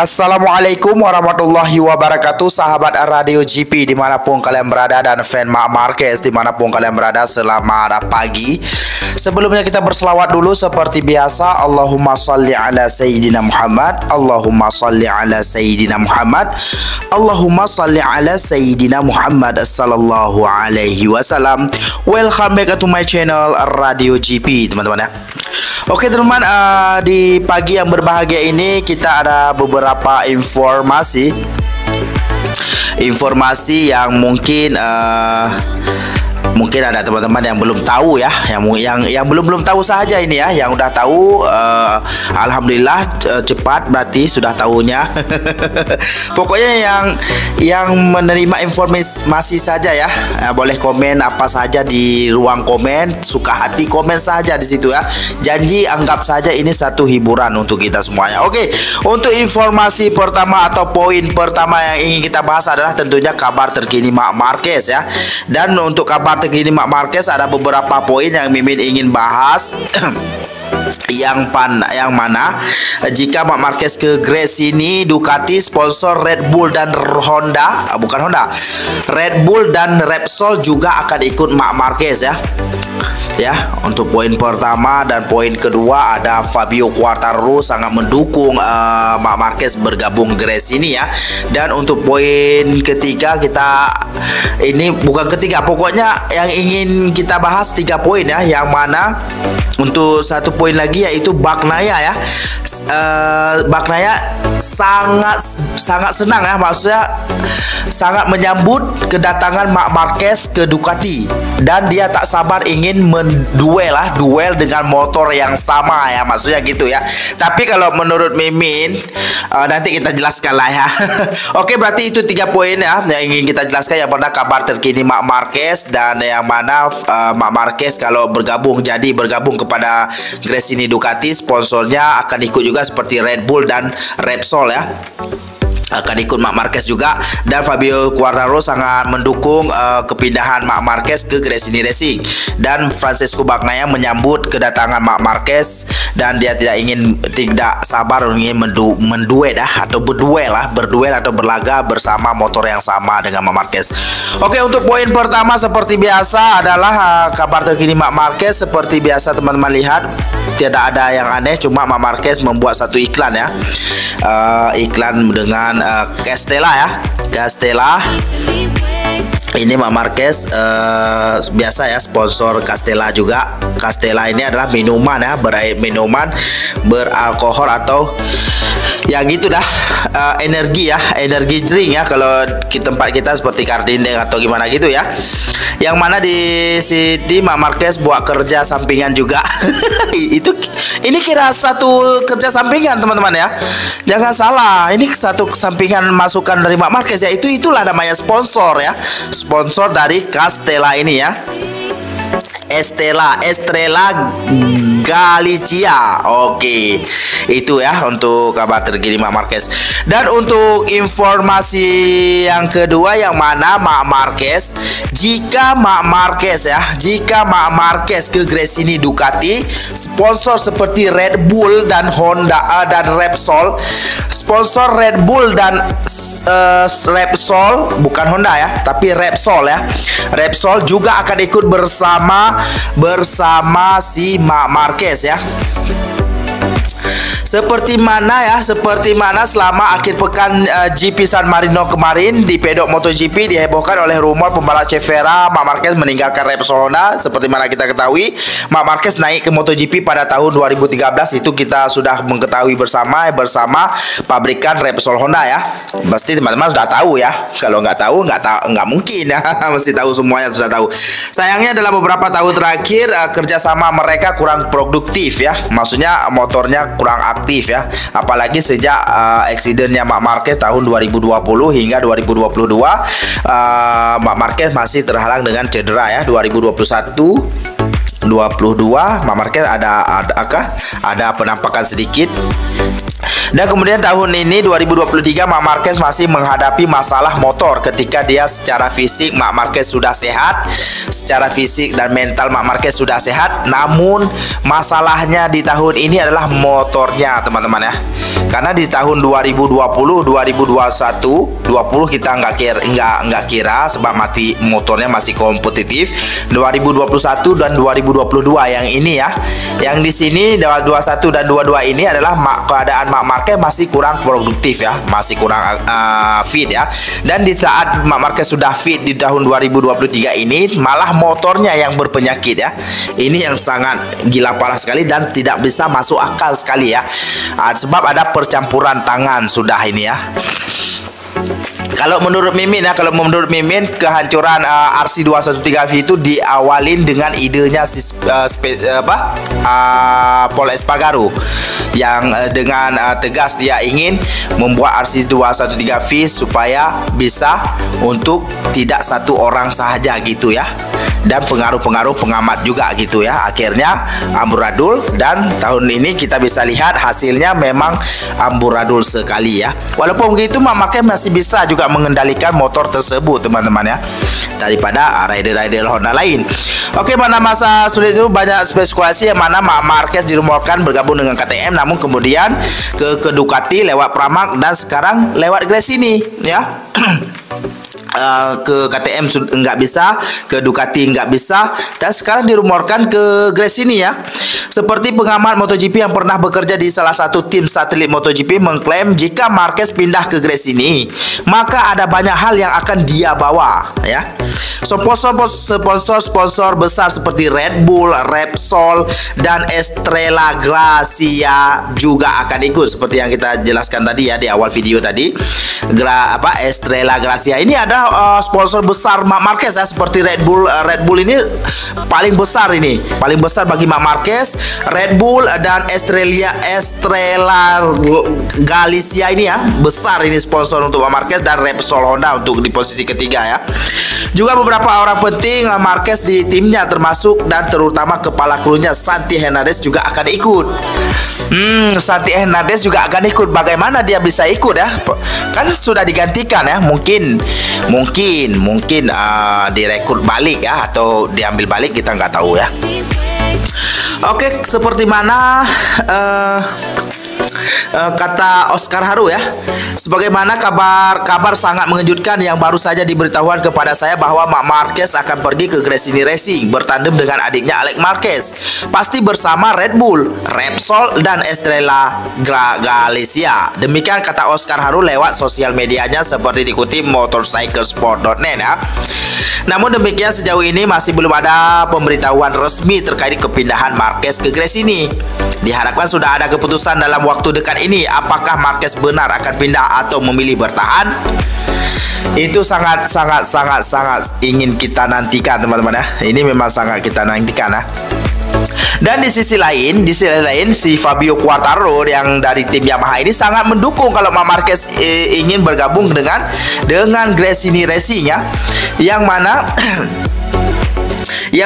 Assalamualaikum warahmatullahi wabarakatuh, sahabat Radio GP dimanapun kalian berada dan fan Marc Marquez dimanapun kalian berada, selamat pagi. Sebelumnya kita berselawat dulu seperti biasa. Allahumma salli ala Sayyidina Muhammad, Allahumma salli ala Sayyidina Muhammad, Allahumma salli ala Sayyidina Muhammad sallallahu alaihi wasallam. Welcome back to my channel Radio GP, teman-teman ya. Oke teman-teman, di pagi yang berbahagia ini kita ada beberapa informasi yang mungkin ada teman-teman yang belum tahu ya, yang belum tahu saja ini ya. Yang udah tahu, alhamdulillah cepat berarti sudah tahunya. Pokoknya yang menerima informasi saja ya, boleh komen apa saja di ruang komen, suka hati komen saja di situ ya. Janji anggap saja ini satu hiburan untuk kita semuanya. Oke, untuk informasi pertama atau poin pertama yang ingin kita bahas adalah tentunya kabar terkini Marc Marquez ya. Dan untuk kabar terkini Marc Marquez ada beberapa poin yang Mimin ingin bahas. yang mana jika Marc Marquez ke Gresini, Ducati sponsor Red Bull dan Red Bull dan Repsol juga akan ikut Marc Marquez ya. Untuk poin pertama dan poin kedua ada Fabio Quartararo sangat mendukung Marc Marquez bergabung Gresini ya. Dan untuk poin ketiga pokoknya yang ingin kita bahas 3 poin ya, yang mana untuk satu poin lagi yaitu Bagnaia ya. Bagnaia sangat senang ya, maksudnya sangat menyambut kedatangan Marc Marquez ke Ducati dan dia tak sabar ingin duel dengan motor yang sama ya, maksudnya gitu ya. Tapi kalau menurut Mimin nanti kita jelaskan lah ya. Oke, berarti itu 3 poin ya yang ingin kita jelaskan. Yang pertama kabar terkini Marc Marquez, dan yang mana Marc Marquez kalau bergabung kepada Gresini Ducati, sponsornya akan ikut juga seperti Red Bull dan Repsol ya, akan ikut Marc Marquez juga. Dan Fabio Quartararo sangat mendukung kepindahan Marc Marquez ke Gresini Racing, dan Francesco Bagnaia menyambut kedatangan Marc Marquez dan dia tidak sabar ingin menduet atau berduel atau berlaga bersama motor yang sama dengan Marc Marquez. Oke, untuk poin pertama seperti biasa adalah kabar terkini Marc Marquez. Seperti biasa teman-teman lihat, tidak ada yang aneh, cuma Marc Marquez membuat satu iklan ya. Iklan dengan Castella ya. Castella ini Marc Marquez biasa ya sponsor Castella juga. Castella ini adalah minuman ya, minuman beralkohol atau ya gitu dah, energi drink ya kalau di tempat kita seperti Kardindeng atau gimana gitu ya. Yang mana di sini Marc Marquez buat kerja sampingan juga. Ini kira satu kerja sampingan teman-teman ya. Jangan salah, ini satu sampingan masukan dari Marc Marquez ya. Itulah namanya sponsor ya. Sponsor dari Castella ini ya. Estrella Galicia. Oke, itu ya untuk kabar terkini Marc Marquez. Dan untuk informasi yang kedua, yang mana Marc Marquez, jika Marc Marquez ke Gresini Ducati, sponsor seperti Red Bull dan Honda dan Repsol, sponsor Red Bull dan Repsol, bukan Honda ya, tapi Repsol ya. Repsol juga akan ikut bersama si Marc Marquez ya. Seperti mana selama akhir pekan GP San Marino kemarin di pedok MotoGP dihebohkan oleh rumor pembalap Cervera Marc Marquez meninggalkan Repsol Honda. Seperti mana kita ketahui, Marc Marquez naik ke MotoGP pada tahun 2013, itu kita sudah mengetahui bersama pabrikan Repsol Honda ya. Pasti teman-teman sudah tahu ya. Kalau nggak mungkin ya. Mesti tahu, semuanya sudah tahu. Sayangnya dalam beberapa tahun terakhir kerjasama mereka kurang produktif ya. Maksudnya motornya kurang aktif ya, apalagi sejak accidentnya Marc Marquez tahun 2020 hingga 2022. Marc Marquez masih terhalang dengan cedera ya. 2021 22 Marc Marquez ada penampakan sedikit Dan kemudian tahun ini 2023 Marc Marquez masih menghadapi masalah motor ketika dia secara fisik Marc Marquez sudah sehat, secara fisik dan mental Marc Marquez sudah sehat, namun masalahnya di tahun ini adalah motornya teman-teman ya. Karena di tahun 2020, 2021, 20 kita nggak kira sebab motornya masih kompetitif. 2021 dan 2022 yang ini ya. Yang di sini 21 dan 22 ini adalah keadaan Marc Marquez masih kurang produktif ya, masih kurang fit ya. Dan di saat Marc Marquez sudah fit di tahun 2023 ini, malah motornya yang berpenyakit ya. Ini yang sangat gila parah sekali dan tidak bisa masuk akal sekali ya. Sebab ada percampuran tangan sudah ini ya. Kalau menurut Mimin ya, kehancuran RC213V itu diawalin dengan idenya Paul Espargaro yang dengan tegas dia ingin membuat RC213V supaya bisa untuk tidak satu orang saja gitu ya, dan pengaruh pengamat juga gitu ya. Akhirnya amburadul, dan tahun ini kita bisa lihat hasilnya memang amburadul sekali ya. Walaupun begitu Marc Marquez masih bisa juga mengendalikan motor tersebut teman-teman ya, daripada rider-rider Honda lain. Oke, pada masa sulit itu banyak spekulasi yang mana Marc Marquez dirumorkan bergabung dengan KTM, namun kemudian ke Ducati lewat Pramac dan sekarang lewat Gresini ya. Ke KTM nggak bisa, ke Ducati nggak bisa, dan sekarang dirumorkan ke Gresini ya. Seperti pengamat MotoGP yang pernah bekerja di salah satu tim satelit MotoGP mengklaim jika Marquez pindah ke Gresini, maka ada banyak hal yang akan dia bawa ya. Sponsor besar seperti Red Bull, Repsol, dan Estrella Gracia juga akan ikut seperti yang kita jelaskan tadi ya di awal video tadi. Estrella Gracia ini ada sponsor besar Marc Marquez ya, seperti Red Bull ini paling besar bagi Marc Marquez. Red Bull dan Estrella Galicia ini ya besar ini sponsor untuk Marc Marquez, dan Repsol Honda untuk di posisi ketiga ya. Juga beberapa orang penting Marquez di timnya termasuk dan terutama kepala krunya Santi Hernandez juga akan ikut. Santi Hernandez juga akan ikut. Bagaimana dia bisa ikut ya? Kan sudah digantikan ya. Mungkin direkrut balik ya, atau diambil balik, kita nggak tahu ya. Oke, seperti mana kata Oscar Haru ya, sebagaimana kabar sangat mengejutkan yang baru saja diberitahukan kepada saya bahwa Marc Marquez akan pergi ke Gresini Racing bertandem dengan adiknya Alex Marquez, pasti bersama Red Bull, Repsol, dan Estrella Galicia. Demikian kata Oscar Haru lewat sosial medianya seperti dikutip motorcyclesport.net ya. Namun demikian, sejauh ini masih belum ada pemberitahuan resmi terkait kepindahan Marquez ke Gresini. Diharapkan sudah ada keputusan dalam waktu dekat ini. Apakah Marquez benar akan pindah atau memilih bertahan? Itu sangat ingin kita nantikan teman-teman ya. Ini memang sangat kita nantikan ya. Dan di sisi lain si Fabio Quartararo yang dari tim Yamaha ini sangat mendukung kalau Marc Marquez ingin bergabung dengan Gresini Racing ya. Yang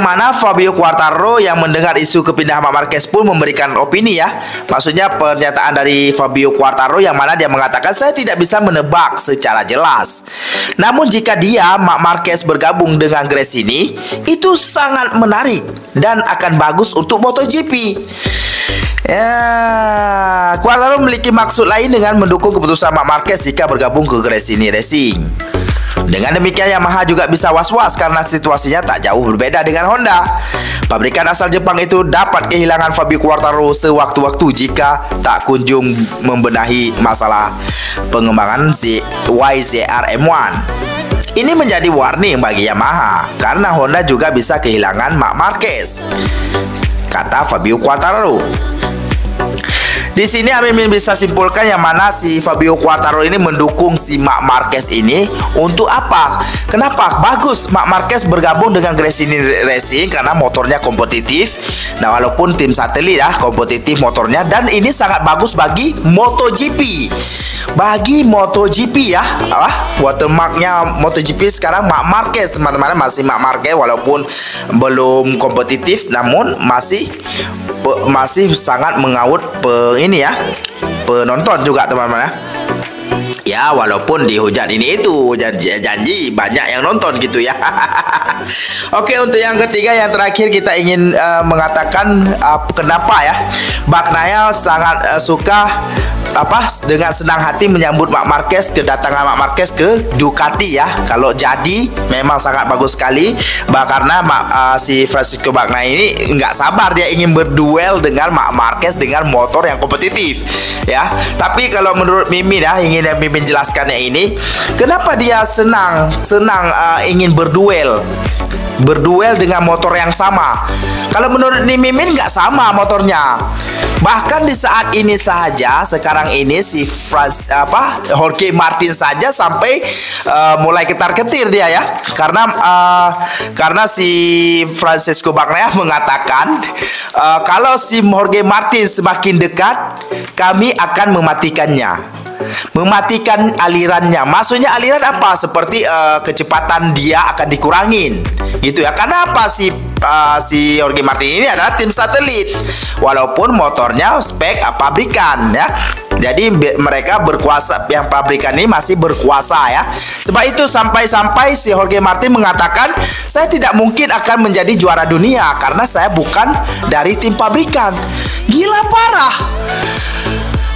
mana Fabio Quartararo yang mendengar isu kepindahan Marc Marquez pun memberikan opini ya. Maksudnya pernyataan dari Fabio Quartararo yang mana dia mengatakan, saya tidak bisa menebak secara jelas. Namun jika Marc Marquez bergabung dengan Gresini, itu sangat menarik dan akan bagus untuk MotoGP. Ya, Quartararo memiliki maksud lain dengan mendukung keputusan Marc Marquez jika bergabung ke Gresini Racing. Dengan demikian Yamaha juga bisa was-was karena situasinya tak jauh berbeda dengan Honda. Pabrikan asal Jepang itu dapat kehilangan Fabio Quartararo sewaktu-waktu jika tak kunjung membenahi masalah pengembangan YZR M1. Ini menjadi warning bagi Yamaha karena Honda juga bisa kehilangan Marc Marquez, kata Fabio Quartararo. Di sini Amin bisa simpulkan yang mana si Fabio Quartararo ini mendukung si Marc Marquez ini untuk apa? Kenapa? Bagus Marc Marquez bergabung dengan Gresini Racing karena motornya kompetitif. Nah, walaupun tim satelit ya kompetitif motornya, dan ini sangat bagus bagi MotoGP. Bagi MotoGP ya, watermarknya MotoGP sekarang Marc Marquez teman-teman, masih Marc Marquez walaupun belum kompetitif, namun masih sangat mengaut penonton juga teman-teman ya. Ya walaupun dihujat ini itu janji banyak yang nonton gitu ya. Oke, untuk yang ketiga yang terakhir kita ingin mengatakan kenapa ya Bagnaia sangat suka dengan senang hati menyambut Marc Marquez, kedatangan Marc Marquez ke Ducati ya. Kalau jadi memang sangat bagus sekali karena si Francisco Bagnaia ini nggak sabar, dia ingin berduel dengan Marc Marquez dengan motor yang kompetitif ya. Tapi kalau menurut Mimin ya, ingin Mimin jelaskannya ini, kenapa dia senang ingin berduel dengan motor yang sama. Kalau menurut Mimin nggak sama motornya. Bahkan di saat ini saja, sekarang ini si Jorge Martin saja sampai mulai ketar-ketir dia ya, karena si Francisco Bagnaia mengatakan kalau si Jorge Martin semakin dekat, kami akan mematikan alirannya. Maksudnya aliran apa? Seperti kecepatan dia akan dikurangin gitu ya. Karena apa? Si Jorge Martin ini adalah tim satelit, walaupun motornya spek pabrikan ya. Jadi mereka berkuasa, yang pabrikan ini masih berkuasa ya. Sebab itu sampai si Jorge Martin mengatakan, saya tidak mungkin akan menjadi juara dunia karena saya bukan dari tim pabrikan. Gila parah.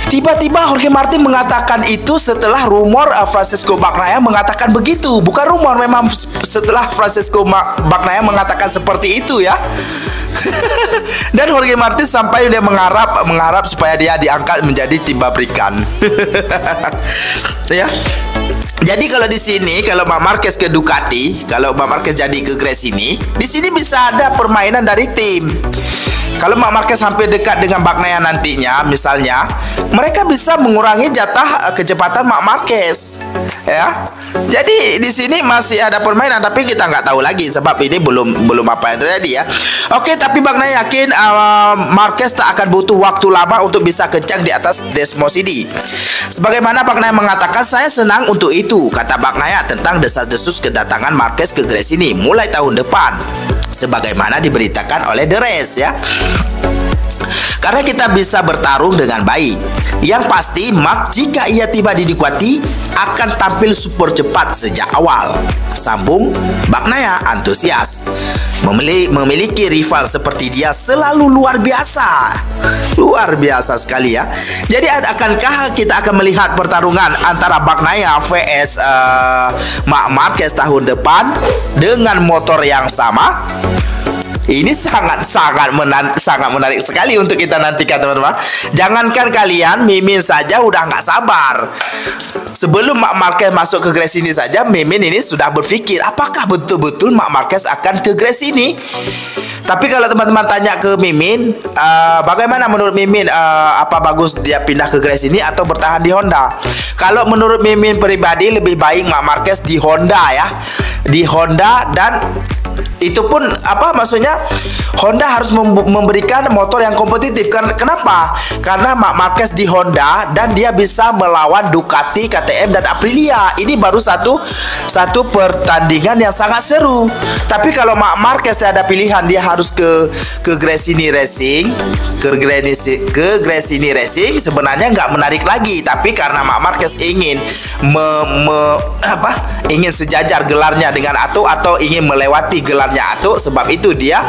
Tiba-tiba Jorge Martin mengatakan itu setelah rumor Francisco Bagnaia mengatakan begitu. Bukan rumor, memang setelah Francisco Bagnaia mengatakan seperti itu ya. Dan Jorge Martin sampai dia mengharap supaya dia diangkat menjadi tim pabrikan. Ya. Jadi kalau di sini, kalau Marc Marquez ke Ducati, kalau Marc Marquez jadi ke Gresini, di sini bisa ada permainan dari tim. Kalau Marc Marquez sampai dekat dengan Bagnaia nantinya, misalnya, mereka bisa mengurangi jatah kecepatan Marc Marquez, ya. Jadi di sini masih ada permainan, tapi kita nggak tahu lagi sebab ini belum apa yang terjadi ya. Oke, tapi Bagnaia yakin Marquez tak akan butuh waktu lama untuk bisa kencang di atas Desmosidi. Sebagaimana Bagnaia mengatakan, saya senang untuk itu, kata Bagnaia tentang desas-desus kedatangan Marquez ke Gresini mulai tahun depan, sebagaimana diberitakan oleh The Race ya. Karena kita bisa bertarung dengan baik. Yang pasti Marc jika ia tiba di Ducati akan tampil super cepat sejak awal, sambung Bagnaia antusias. Memiliki rival seperti dia selalu luar biasa. Luar biasa sekali ya. Jadi akankah kita akan melihat pertarungan antara Bagnaia vs Marc Marquez tahun depan dengan motor yang sama? Ini sangat menarik sekali untuk kita nantikan teman-teman. Jangankan kalian, Mimin saja udah nggak sabar. Sebelum Marc Marquez masuk ke Gresini saja, Mimin ini sudah berpikir apakah betul-betul Marc Marquez akan ke Gresini. Tapi kalau teman-teman tanya ke Mimin, bagaimana menurut Mimin, apa bagus dia pindah ke Gresini atau bertahan di Honda? Kalau menurut Mimin pribadi, lebih baik Marc Marquez di Honda ya, di Honda. Dan itu pun maksudnya Honda harus memberikan motor yang kompetitif. Kenapa? Karena Marc Marquez di Honda dan dia bisa melawan Ducati, KTM dan Aprilia. Ini baru satu pertandingan yang sangat seru. Tapi kalau Marc Marquez ada pilihan, dia harus ke Gresini Racing, ke Gresini Racing sebenarnya nggak menarik lagi. Tapi karena Marc Marquez ingin ingin sejajar gelarnya dengan Atto atau ingin melewati gelarnya Atto, sebab itu dia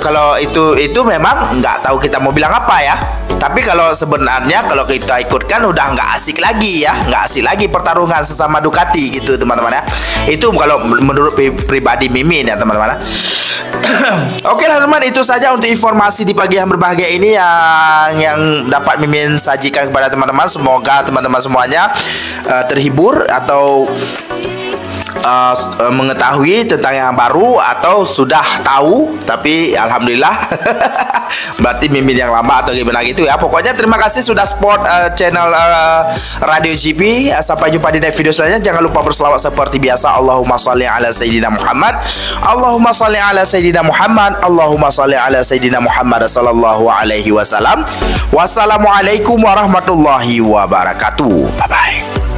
kalau itu memang nggak tahu kita mau bilang apa ya. Tapi kalau sebenarnya kalau kita ikutkan udah nggak asik lagi ya, nggak asik lagi pertarungan sesama Ducati gitu teman-teman ya. Itu kalau menurut pribadi Mimin ya teman-teman. Oke lah teman, itu saja untuk informasi di pagi yang berbahagia ini yang dapat Mimin sajikan kepada teman-teman. Semoga teman-teman semuanya terhibur atau mengetahui tentang yang baru atau sudah tahu, tapi alhamdulillah berarti Mimin yang lama atau gimana gitu ya. Pokoknya terima kasih sudah support channel Radio GP. Sampai jumpa di next video selanjutnya. Jangan lupa berselawat seperti biasa. Allahumma sholli ala sayyidina Muhammad, Allahumma sholli ala sayyidina Muhammad, Allahumma sholli ala sayyidina Muhammad sallallahu alaihi wasallam. Wassalamualaikum warahmatullahi wabarakatuh. Bye bye.